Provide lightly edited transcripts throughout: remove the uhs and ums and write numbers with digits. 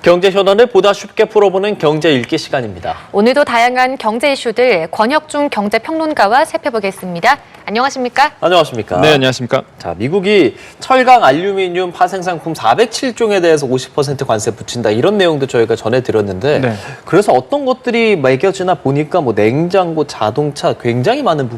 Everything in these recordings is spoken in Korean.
경제 현안을 보다 쉽게 풀어보는 경제 읽기 시간입니다. 오늘도 다양한 경제 이슈들 권혁중 경제평론가와 살펴보겠습니다. 안녕하십니까? 안녕하십니까? 네, 안녕하십니까? 자, 미국이 철강, 알루미늄, 파생상품 407종에 대해서 50% 관세 붙인다. 이런 내용도 저희가 전해드렸는데 네. 그래서 어떤 것들이 매겨지나 보니까 뭐 냉장고, 자동차 굉장히 많은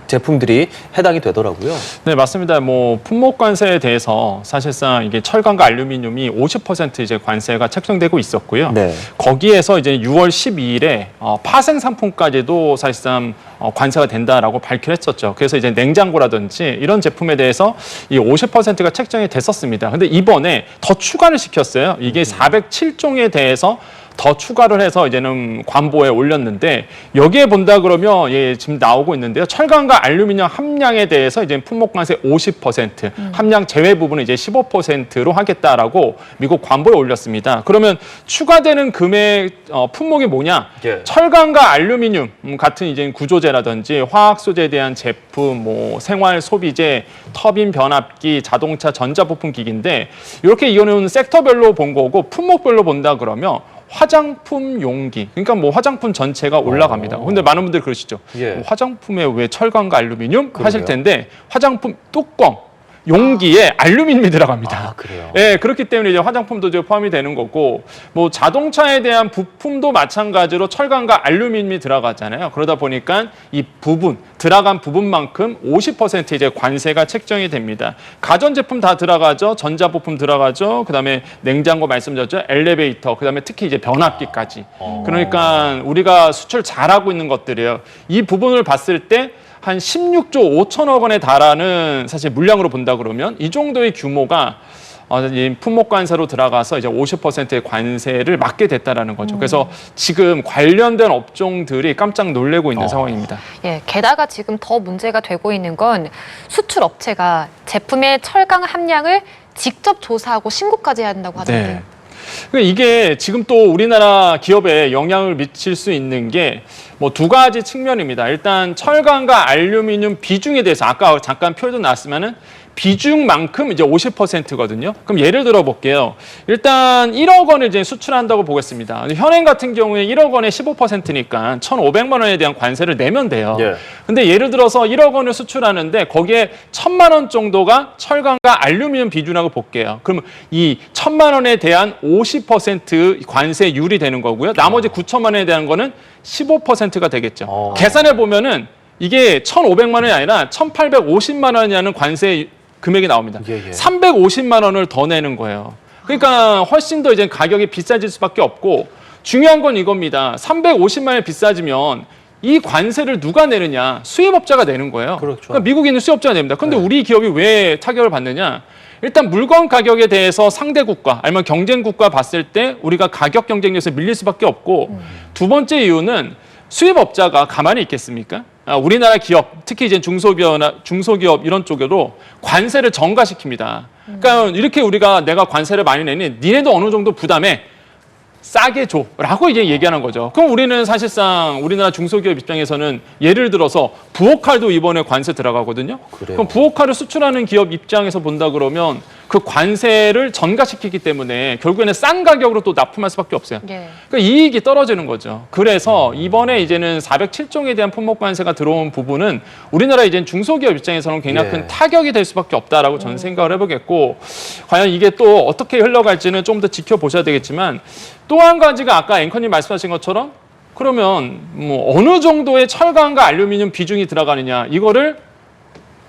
제품들이 해당이 되더라고요. 네, 맞습니다. 뭐 품목 관세에 대해서 사실상 이게 철강과 알루미늄이 50% 이제 관세가 책정되고 있었고요. 네. 거기에서 이제 6월 12일에 파생 상품까지도 사실상 관세가 된다라고 밝히를 했었죠. 그래서 이제 냉장고라든지 이런 제품에 대해서 이 50%가 책정이 됐었습니다. 근데 이번에 더 추가를 시켰어요. 이게 407종에 대해서 더 추가를 해서 이제는 관보에 올렸는데 여기에 본다 그러면 지금 나오고 있는데요. 철강과 알루미늄 함량에 대해서 이제 품목관세 50%, 함량 제외 부분은 이제 15%로 하겠다라고 미국 관보에 올렸습니다. 그러면 추가되는 금액 품목이 뭐냐? 예. 철강과 알루미늄 같은 이제 구조재라든지 화학 소재에 대한 제품, 뭐 생활 소비재, 터빈 변압기, 자동차 전자부품 기기인데 이렇게 이거는 섹터별로 본 거고 품목별로 본다 그러면 화장품 용기, 그러니까 뭐 화장품 전체가 올라갑니다. 근데 많은 분들이 그러시죠. 예. 뭐 화장품에 왜 철강과 알루미늄 하실 그러게요. 텐데 화장품 뚜껑, 용기에 알루미늄이 들어갑니다. 아, 그래요? 예, 그렇기 때문에 이제 화장품도 이제 포함이 되는 거고, 뭐 자동차에 대한 부품도 마찬가지로 철강과 알루미늄이 들어가잖아요. 그러다 보니까 이 부분, 들어간 부분만큼 50% 이제 관세가 책정이 됩니다. 가전제품 다 들어가죠. 전자부품 들어가죠. 그다음에 냉장고 말씀드렸죠. 엘리베이터, 그다음에 특히 이제 변압기까지. 그러니까 우리가 수출 잘하고 있는 것들이에요. 이 부분을 봤을 때 한 16조 5천억 원에 달하는 사실 물량으로 본다 그러면 이 정도의 규모가 품목 관세로 들어가서 이제 50%의 관세를 맞게 됐다라는 거죠. 그래서 지금 관련된 업종들이 깜짝 놀래고 있는 상황입니다. 예, 게다가 지금 더 문제가 되고 있는 건 수출 업체가 제품의 철강 함량을 직접 조사하고 신고까지 해야 한다고 하던데요. 네. 그러니까 이게 지금 또 우리나라 기업에 영향을 미칠 수 있는 게 뭐 두 가지 측면입니다. 일단 철강과 알루미늄 비중에 대해서 아까 잠깐 표도 나왔으면은 비중만큼 이제 50%거든요. 그럼 예를 들어 볼게요. 일단 1억 원을 이제 수출한다고 보겠습니다. 현행 같은 경우에 1억 원에 15%니까 1,500만 원에 대한 관세를 내면 돼요. 예. 근데 예를 들어서 1억 원을 수출하는데 거기에 1,000만 원 정도가 철강과 알루미늄 비중이라고 볼게요. 그러면 이 1,000만 원에 대한 50% 관세율이 되는 거고요. 나머지 9천만 원에 대한 거는 15%가 되겠죠. 계산해 보면은 이게 1,500만 원이 아니라 1,850만 원이라는 관세 금액이 나옵니다. 예. 350만 원을 더 내는 거예요. 그러니까 훨씬 더 이제 가격이 비싸질 수밖에 없고 중요한 건 이겁니다. 350만 원이 비싸지면 이 관세를 누가 내느냐? 수입업자가 내는 거예요. 그렇죠. 그러니까 미국에 있는 수입업자가 냅니다. 근데 우리 기업이 왜 타격을 받느냐? 일단 물건 가격에 대해서 상대 국가 아니면 경쟁 국가 봤을 때 우리가 가격 경쟁력에서 밀릴 수밖에 없고 두 번째 이유는 수입업자가 가만히 있겠습니까? 우리나라 기업, 특히 이제 중소기업 이런 쪽으로 관세를 전가시킵니다. 그러니까 이렇게 내가 관세를 많이 내니 니네도 어느 정도 부담해. 싸게 줘라고 이제 얘기하는 거죠. 그럼 우리는 사실상 우리나라 중소기업 입장에서는 예를 들어서 부엌칼도 이번에 관세 들어가거든요. 그래요? 그럼 부엌칼을 수출하는 기업 입장에서 본다 그러면 그 관세를 전가시키기 때문에 결국에는 싼 가격으로 또 납품할 수밖에 없어요. 예. 그러니까 이익이 떨어지는 거죠. 그래서 이번에 이제는 407종에 대한 품목 관세가 들어온 부분은 우리나라 이제 중소기업 입장에서는 굉장히 예. 큰 타격이 될 수밖에 없다라고 저는 생각을 해보겠고 과연 이게 또 어떻게 흘러갈지는 좀 더 지켜보셔야 되겠지만 또 한 가지가 아까 앵커님 말씀하신 것처럼 그러면 뭐 어느 정도의 철강과 알루미늄 비중이 들어가느냐 이거를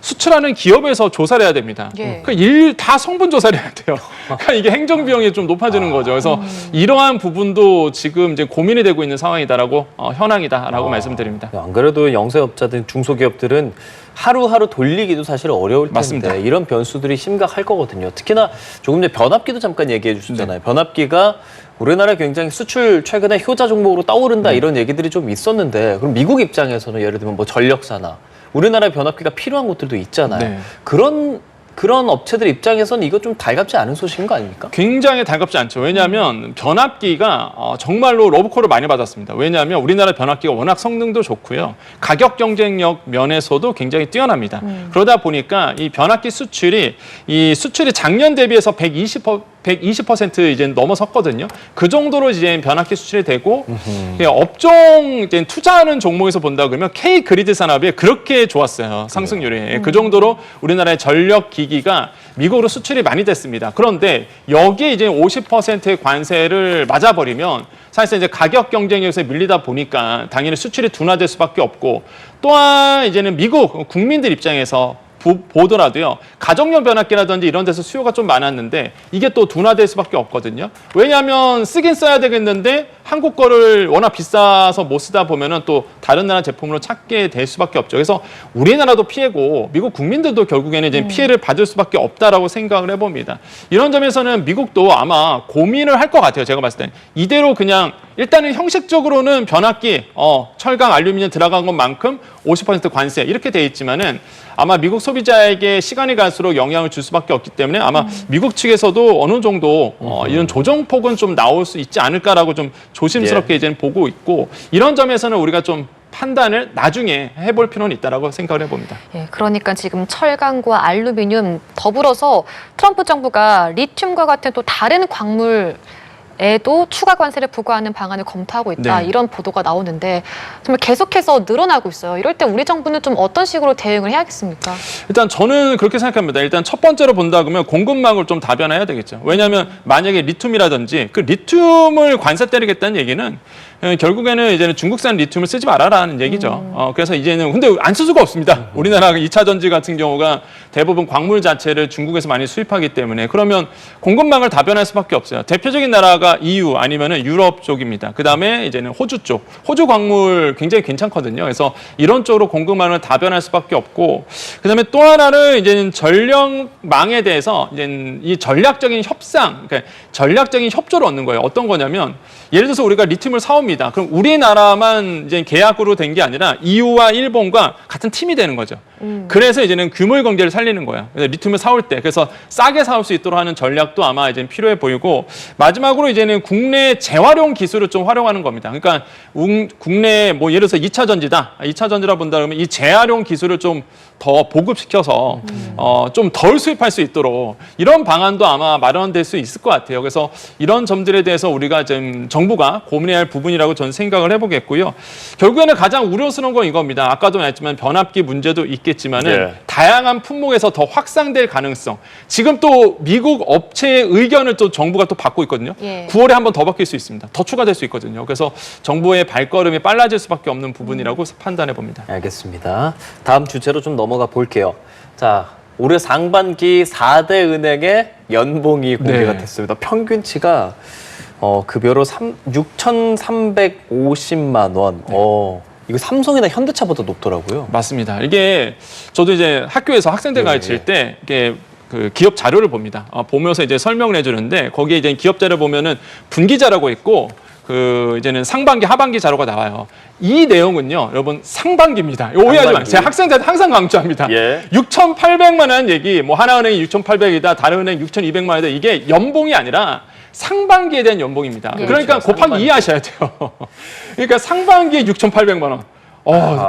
수출하는 기업에서 조사를 해야 됩니다. 예. 그러니까 다 성분 조사를 해야 돼요. 그러니까 이게 행정 비용이 좀 높아지는 거죠. 그래서 이러한 부분도 지금 이제 고민이 되고 있는 상황이다라고 현황이다라고 말씀드립니다. 안 그래도 영세업자들, 중소기업들은 하루하루 돌리기도 사실 어려울 텐데 맞습니다. 이런 변수들이 심각할 거거든요. 특히나 조금 전에 변압기도 잠깐 얘기해 주셨잖아요. 변압기가 우리나라 굉장히 수출 최근에 효자 종목으로 떠오른다 이런 얘기들이 좀 있었는데 그럼 미국 입장에서는 예를 들면 뭐 전력사나 우리나라 변압기가 필요한 곳들도 있잖아요. 네. 그런 업체들 입장에서는 이거 좀 달갑지 않은 소식인 거 아닙니까? 굉장히 달갑지 않죠. 왜냐하면 변압기가 정말로 러브콜을 많이 받았습니다. 왜냐하면 우리나라 변압기가 워낙 성능도 좋고요. 가격 경쟁력 면에서도 굉장히 뛰어납니다. 그러다 보니까 이 변압기 수출이 작년 대비해서 120% 이제 넘어섰거든요. 그 정도로 이제 변압기 수출이 되고 업종 이제 투자하는 종목에서 본다 그러면 K 그리드 산업이 그렇게 좋았어요. 상승률이. 그 정도로 우리나라의 전력 기기가 미국으로 수출이 많이 됐습니다. 그런데 여기에 이제 50%의 관세를 맞아버리면 사실상 이제 가격 경쟁에서 밀리다 보니까 당연히 수출이 둔화될 수밖에 없고, 또한 이제는 미국 국민들 입장에서 보더라도요, 가정용 변압기라든지 이런 데서 수요가 좀 많았는데 이게 또 둔화될 수밖에 없거든요. 왜냐하면 쓰긴 써야 되겠는데 한국 거를 워낙 비싸서 못 쓰다 보면은 또 다른 나라 제품으로 찾게 될 수밖에 없죠. 그래서 우리나라도 피해고 미국 국민들도 결국에는 이제 피해를 받을 수밖에 없다라고 생각을 해봅니다. 이런 점에서는 미국도 아마 고민을 할 것 같아요. 제가 봤을 땐 이대로 그냥 일단은 형식적으로는 변압기, 철강, 알루미늄 들어간 것만큼 50% 관세 이렇게 돼 있지만은 아마 미국 소비자에게 시간이 갈수록 영향을 줄 수밖에 없기 때문에 아마 미국 측에서도 어느 정도 이런 조정폭은 좀 나올 수 있지 않을까라고 좀 조심스럽게 이제는 보고 있고, 이런 점에서는 우리가 좀 판단을 나중에 해볼 필요는 있다라고 생각을 해봅니다. 예, 그러니까 지금 철강과 알루미늄 더불어서 트럼프 정부가 리튬과 같은 또 다른 광물에도 추가 관세를 부과하는 방안을 검토하고 있다. 네. 이런 보도가 나오는데 정말 계속해서 늘어나고 있어요. 이럴 때 우리 정부는 좀 어떤 식으로 대응을 해야겠습니까? 일단 저는 그렇게 생각합니다. 일단 첫 번째로 본다 그러면 공급망을 좀 다변화해야 되겠죠. 왜냐하면 만약에 리튬이라든지 그 리튬을 관세 때리겠다는 얘기는 결국에는 이제는 중국산 리튬을 쓰지 말아라는 얘기죠. 그래서 이제는 근데 안 쓸 수가 없습니다. 우리나라 2차 전지 같은 경우가 대부분 광물 자체를 중국에서 많이 수입하기 때문에 그러면 공급망을 다변할 수밖에 없어요. 대표적인 나라가 EU 아니면은 유럽 쪽입니다. 그 다음에 이제는 호주 쪽. 호주 광물 굉장히 괜찮거든요. 그래서 이런 쪽으로 공급망을 다변할 수밖에 없고, 그 다음에 또 하나는 이제는 전력망에 대해서 이제 이 전략적인 협상, 그러니까 전략적인 협조를 얻는 거예요. 어떤 거냐면 예를 들어서 우리가 리튬을 사옵니다. 그럼 우리나라만 이제 계약으로 된 게 아니라 EU와 일본과 같은 팀이 되는 거죠. 그래서 이제는 규모의 경제를 살리는 거예요. 그래서 리튬을 사올 때 그래서 싸게 사올 수 있도록 하는 전략도 아마 이제 필요해 보이고, 마지막으로 이제는 국내 재활용 기술을 좀 활용하는 겁니다. 그러니까 국내 뭐 예를 들어서 2차 전지다. 2차 전지라 본다 그러면 이 재활용 기술을 좀 더 보급시켜서 좀 덜 수입할 수 있도록 이런 방안도 아마 마련될 수 있을 것 같아요. 그래서 이런 점들에 대해서 우리가 좀 정부가 고민해야 할 부분이라고 저는 생각을 해보겠고요. 결국에는 가장 우려스러운 건 이겁니다. 아까도 말했지만 변압기 문제도 있겠지만은 다양한 품목에서 더 확산될 가능성. 지금 또 미국 업체의 의견을 또 정부가 또 받고 있거든요. 9월에 한 번 더 바뀔 수 있습니다. 더 추가될 수 있거든요. 그래서 정부의 발걸음이 빨라질 수밖에 없는 부분이라고 판단해 봅니다. 알겠습니다. 다음 주제로 좀 넘어가 볼게요. 자, 올해 상반기 4대 은행의 연봉이 공개가 됐습니다. 평균치가 급여로 6,350만 원. 이거 삼성이나 현대차보다 높더라고요. 맞습니다. 이게 저도 이제 학교에서 학생들 가르칠 때 이게 그 기업 자료를 봅니다. 보면서 이제 설명을 해주는데 거기에 이제 기업 자료 보면은 분기자라고 있고 그 이제는 상반기, 하반기 자료가 나와요. 이 내용은요, 여러분 상반기입니다. 오해하지 마세요. 제가 학생들한테 항상 강조합니다. 6,800만 원 얘기, 뭐 하나은행이 6,800이다, 다른 은행 6,200만 원이다. 이게 연봉이 아니라 상반기에 대한 연봉입니다. 그러니까 그렇죠, 곱하기 2 하셔야 돼요. 그러니까 상반기에 6,800만 원.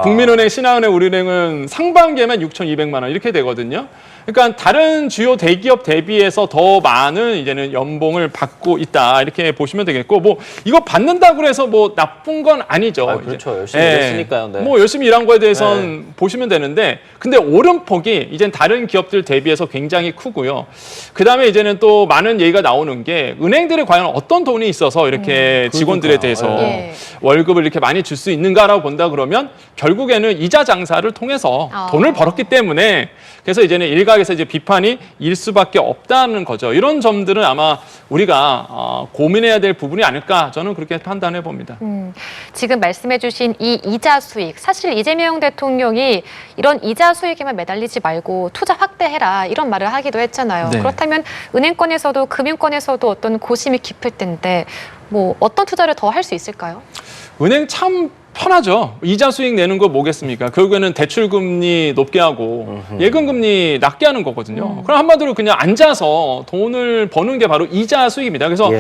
국민은행, 신한은행, 우리은행은 상반기에만 6,200만 원 이렇게 되거든요. 그러니까 다른 주요 대기업 대비해서 더 많은 이제는 연봉을 받고 있다 이렇게 보시면 되겠고, 뭐 이거 받는다고 해서 뭐 나쁜 건 아니죠. 그렇죠. 열심히 일했으니까요. 네. 뭐 열심히 일한 거에 대해서는 보시면 되는데, 근데 오름폭이 이제는 다른 기업들 대비해서 굉장히 크고요. 그 다음에 이제는 또 많은 얘기가 나오는 게 은행들이 과연 어떤 돈이 있어서 이렇게 직원들에 대해서 월급을 이렇게 많이 줄 수 있는가라고 본다 그러면 결국에는 이자 장사를 통해서 돈을 벌었기 때문에, 그래서 이제는 일각에서 이제 비판이 일 수밖에 없다는 거죠. 이런 점들은 아마 우리가 고민해야 될 부분이 아닐까, 저는 그렇게 판단해 봅니다. 지금 말씀해주신 이 이자 수익, 사실 이재명 대통령이 이런 이자 수익에만 매달리지 말고 투자 확대해라 이런 말을 하기도 했잖아요. 그렇다면 은행권에서도 금융권에서도 어떤 고심이 깊을 텐데 뭐 어떤 투자를 더 할 수 있을까요? 은행 참 편하죠. 이자 수익 내는 거 뭐겠습니까? 결국에는 대출금리 높게 하고 예금금리 낮게 하는 거거든요. 그럼 한마디로 그냥 앉아서 돈을 버는 게 바로 이자 수익입니다. 그래서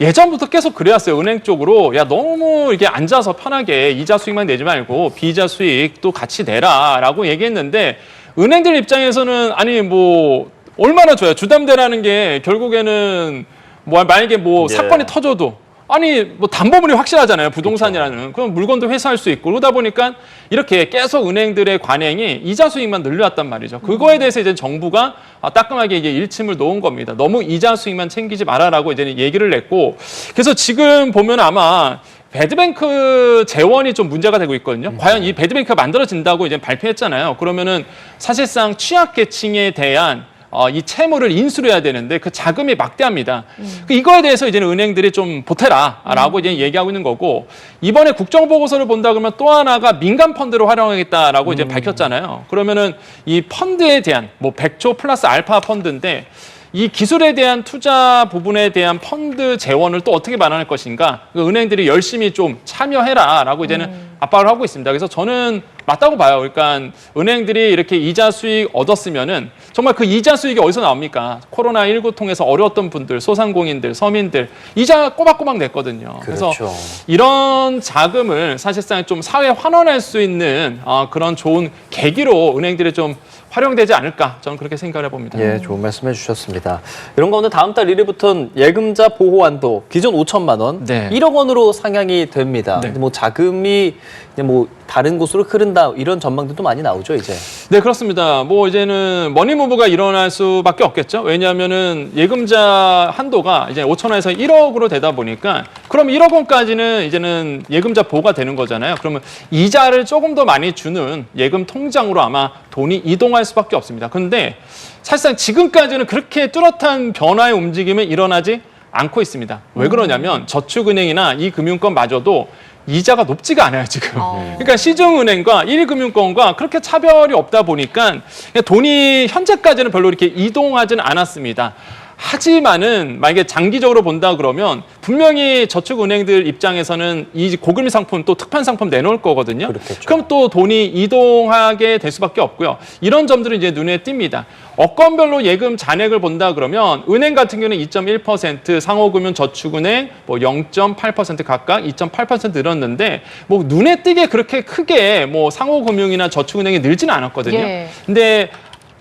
예전부터 계속 그래왔어요. 은행 쪽으로 야 너무 이게 앉아서 편하게 이자 수익만 내지 말고 비이자 수익도 같이 내라라고 얘기했는데, 은행들 입장에서는 아니 뭐 얼마나 줘요. 주담대라는 게 결국에는 뭐 만약에 뭐 예. 사건이 터져도 아니 뭐 담보물이 확실하잖아요. 부동산이라는 그럼 물건도 회수할 수 있고 그러다 보니까 이렇게 계속 은행들의 관행이 이자 수익만 늘려왔단 말이죠. 그거에 대해서 이제 정부가 따끔하게 이게 일침을 놓은 겁니다. 너무 이자 수익만 챙기지 마라라고 이제 얘기를 냈고 그래서 지금 보면 아마 배드뱅크 재원이 좀 문제가 되고 있거든요. 과연 이 배드뱅크가 만들어진다고 이제 발표했잖아요. 그러면은 사실상 취약계층에 대한 이 채무를 인수를 해야 되는데 그 자금이 막대합니다. 이거에 대해서 이제는 은행들이 좀 보태라라고 이제 얘기하고 있는 거고 이번에 국정보고서를 본다 그러면 또 하나가 민간 펀드를 활용하겠다라고 이제 밝혔잖아요. 그러면은 이 펀드에 대한 뭐 100조 플러스 알파 펀드인데 이 기술에 대한 투자 부분에 대한 펀드 재원을 또 어떻게 마련할 것인가 은행들이 열심히 좀 참여해라라고 이제는 압박을 하고 있습니다. 그래서 저는 맞다고 봐요. 그러니까 은행들이 이렇게 이자 수익 얻었으면은 정말 그 이자 수익이 어디서 나옵니까? 코로나19 통해서 어려웠던 분들, 소상공인들, 서민들 이자 꼬박꼬박 냈거든요. 그렇죠. 그래서 이런 자금을 사실상 좀 사회에 환원할 수 있는 그런 좋은 계기로 은행들이 좀 활용되지 않을까 저는 그렇게 생각을 해봅니다. 예, 좋은 말씀해 주셨습니다. 이런 가운데 다음 달 1일부터는 예금자 보호한도 기존 5천만 원, 네. 1억 원으로 상향이 됩니다. 네. 근데 뭐 자금이 그냥 뭐 다른 곳으로 흐른다 이런 전망들도 많이 나오죠, 이제. 네, 그렇습니다. 뭐 이제는 머니무브가 일어날 수밖에 없겠죠. 왜냐하면은 예금자 한도가 이제 5천 원에서 1억으로 되다 보니까 그럼 1억 원까지는 이제는 예금자 보호가 되는 거잖아요. 그러면 이자를 조금 더 많이 주는 예금 통장으로 아마 돈이 이동할 수밖에 없습니다. 그런데 사실상 지금까지는 그렇게 뚜렷한 변화의 움직임이 일어나지 않고 있습니다. 왜 그러냐면 저축은행이나 이 금융권마저도 이자가 높지가 않아요, 지금. 그러니까 시중은행과 1금융권과 그렇게 차별이 없다 보니까 돈이 현재까지는 별로 이렇게 이동하지는 않았습니다. 하지만은 만약에 장기적으로 본다 그러면 분명히 저축은행들 입장에서는 이 고금리 상품 또 특판 상품 내놓을 거거든요. 그렇겠죠. 그럼 또 돈이 이동하게 될 수밖에 없고요. 이런 점들은 이제 눈에 띕니다. 업권별로 예금 잔액을 본다 그러면 은행 같은 경우는 2.1%, 상호금융 저축은행 뭐 0.8% 각각 2.8% 늘었는데 뭐 눈에 띄게 그렇게 크게 뭐 상호금융이나 저축은행이 늘지는 않았거든요. 예. 근데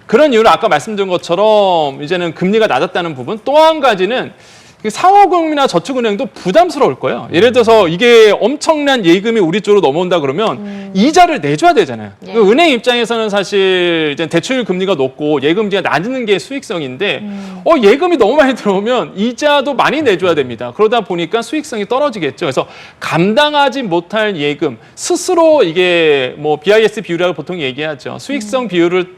그런 이유는 아까 말씀드린 것처럼 이제는 금리가 낮았다는 부분 또 한 가지는 상호금융이나 저축은행도 부담스러울 거예요. 예를 들어서 이게 엄청난 예금이 우리 쪽으로 넘어온다 그러면 이자를 내줘야 되잖아요. 예. 그 은행 입장에서는 사실 이제 대출 금리가 높고 예금지가 낮은 게 수익성인데 예금이 너무 많이 들어오면 이자도 많이 내줘야 됩니다. 그러다 보니까 수익성이 떨어지겠죠. 그래서 감당하지 못할 예금 스스로 이게 뭐 BIS 비율이라고 보통 얘기하죠. 수익성 비율을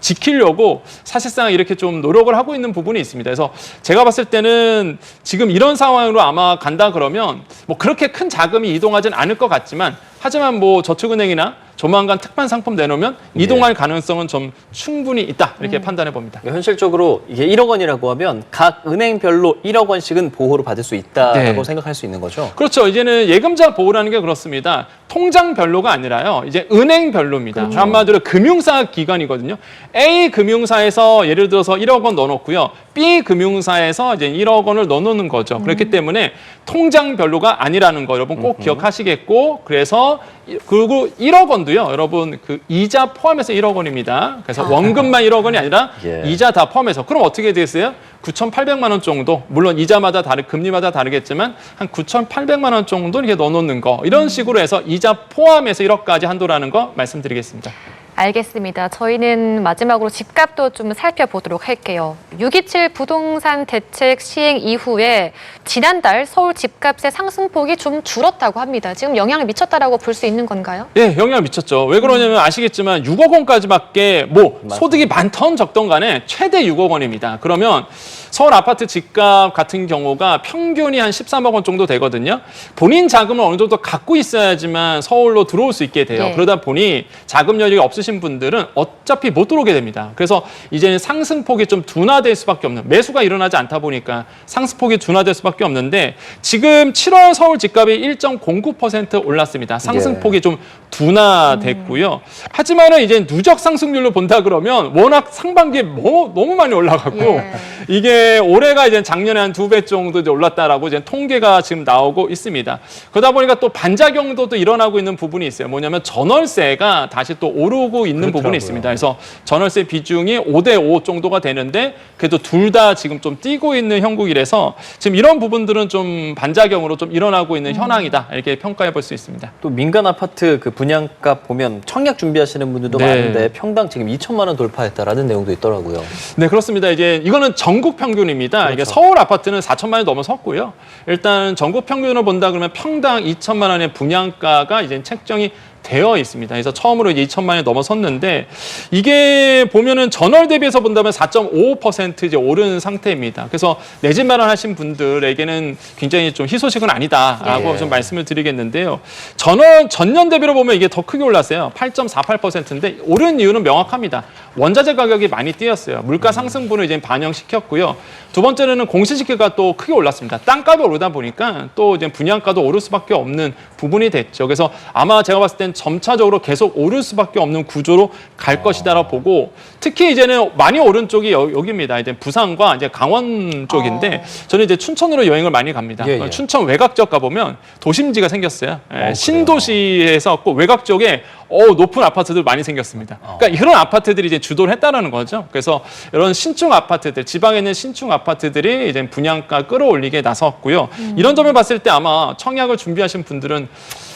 지키려고 사실상 이렇게 좀 노력을 하고 있는 부분이 있습니다. 그래서 제가 봤을 때는 지금 이런 상황으로 아마 간다 그러면 뭐 그렇게 큰 자금이 이동하진 않을 것 같지만 하지만 뭐 저축은행이나 조만간 특판 상품 내놓으면 이동할 가능성은 좀 충분히 있다 이렇게 판단해 봅니다. 현실적으로 이게 1억 원이라고 하면 각 은행별로 1억 원씩은 보호를 받을 수 있다고 네. 생각할 수 있는 거죠. 그렇죠. 이제는 예금자 보호라는 게 그렇습니다. 통장별로가 아니라요. 이제 은행별로입니다. 한마디로 금융사 기관이거든요. A 금융사에서 예를 들어서 1억 원 넣어놓고요. B 금융사에서 이제 1억 원을 넣어놓는 거죠. 그렇기 때문에 통장별로가 아니라는 거 여러분 꼭 기억하시겠고 그래서 그리고 1억 원도요. 여러분 그 이자 포함해서 1억 원입니다. 그래서 원금만 1억 원이 아니라 예. 이자 다 포함해서 그럼 어떻게 되겠어요? 9,800만 원 정도 물론 이자마다 금리마다 다르겠지만 한 9,800만 원 정도 이렇게 넣어놓는 거 이런 식으로 해서 이자 포함해서 1억까지 한도라는 거 말씀드리겠습니다. 알겠습니다. 저희는 마지막으로 집값도 좀 살펴보도록 할게요. 6.27 부동산 대책 시행 이후에 지난달 서울 집값의 상승폭이 좀 줄었다고 합니다. 지금 영향을 미쳤다라고 볼 수 있는 건가요? 예, 영향을 미쳤죠. 왜 그러냐면 아시겠지만 6억 원까지밖에 뭐 소득이 많던 적던 간에 최대 6억 원입니다. 그러면 서울 아파트 집값 같은 경우가 평균이 한 13억 원 정도 되거든요. 본인 자금을 어느 정도 갖고 있어야지만 서울로 들어올 수 있게 돼요. 예. 그러다 보니 자금 여력이 없으신 분들은 어차피 못 들어오게 됩니다. 그래서 이제는 상승폭이 좀 둔화될 수밖에 없는 매수가 일어나지 않다 보니까 상승폭이 둔화될 수밖에 없는데 지금 7월 서울 집값이 1.09% 올랐습니다. 상승폭이 좀 둔화됐고요. 하지만은 이제 누적 상승률로 본다 그러면 워낙 상반기에 너무 많이 올라갔고 예. 이게 올해가 이제 작년에 한 2배 정도 이제 올랐다라고 이제 통계가 지금 나오고 있습니다. 그러다 보니까 또 반작용도 또 일어나고 있는 부분이 있어요. 뭐냐면 전월세가 다시 또 오르고 있는 부분이 있습니다. 그래서 전월세 비중이 5대5 정도가 되는데 그래도 둘 다 지금 좀 뛰고 있는 형국이라서 지금 이런 부분들은 좀 반작용으로 좀 일어나고 있는 현황이다. 이렇게 평가해 볼 수 있습니다. 또 민간 아파트 그 분양가 보면 청약 준비하시는 분들도 네. 많은데 평당 지금 2천만 원 돌파했다라는 내용도 있더라고요. 네, 그렇습니다. 이제 이거는 전국 평균입니다. 그렇죠. 이게 서울 아파트는 4천만 원이 넘어섰고요. 일단 전국 평균을 본다 그러면 평당 2천만 원의 분양가가 이제 책정이 되어 있습니다. 그래서 처음으로 이제 2천만 원이 넘어섰는데 이게 보면은 전월 대비해서 본다면 4.55% 이제 오른 상태입니다. 그래서 내 집 마련하신 분들에게는 굉장히 좀 희소식은 아니다라고 예. 좀 말씀을 드리겠는데요. 전년 대비로 보면 이게 더 크게 올랐어요. 8.48%인데 오른 이유는 명확합니다. 원자재 가격이 많이 뛰었어요. 물가 상승분을 이제 반영시켰고요. 두 번째는 공시지가가 또 크게 올랐습니다. 땅값이 오르다 보니까 또 이제 분양가도 오를 수밖에 없는 부분이 됐죠. 그래서 아마 제가 봤을 땐 점차적으로 계속 오를 수밖에 없는 구조로 갈 것이다라고 보고 특히 이제는 많이 오른 쪽이 여기입니다. 이제 부산과 이제 강원 쪽인데 저는 이제 춘천으로 여행을 많이 갑니다. 예, 예. 춘천 외곽 지역 가보면 도심지가 생겼어요. 그래요? 신도시에서 꼭 외곽 쪽에 높은 아파트들 많이 생겼습니다. 그러니까 이런 아파트들이 이제 주도를 했다라는 거죠. 그래서 이런 신축 아파트들, 지방에 있는 신축 아파트들이 이제 분양가 끌어올리게 나섰고요. 이런 점을 봤을 때 아마 청약을 준비하신 분들은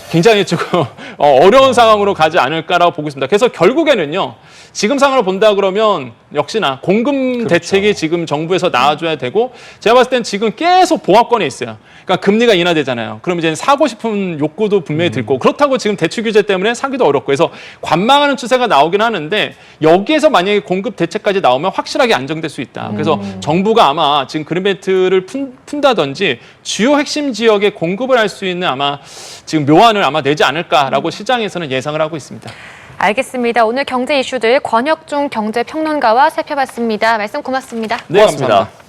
굉장히 조금 어려운 상황으로 가지 않을까라고 보고 있습니다. 그래서 결국에는요. 지금 상황을 본다 그러면 역시나 공급 대책이 지금 정부에서 나와줘야 되고 제가 봤을 땐 지금 계속 봉합권에 있어요. 그러니까 금리가 인하되잖아요. 그럼 이제 사고 싶은 욕구도 분명히 들 거고 그렇다고 지금 대출 규제 때문에 사기도 어렵고 그래서 관망하는 추세가 나오긴 하는데 여기에서 만약에 공급 대책까지 나오면 확실하게 안정될 수 있다. 그래서 정부가 아마 지금 그린벨트를 푼다든지 주요 핵심 지역에 공급을 할 수 있는 아마 지금 묘안을 아마 내지 않을까라고 시장에서는 예상을 하고 있습니다. 알겠습니다. 오늘 경제 이슈들 권혁중 경제평론가와 살펴봤습니다. 말씀 고맙습니다. 네, 고맙습니다. 감사합니다.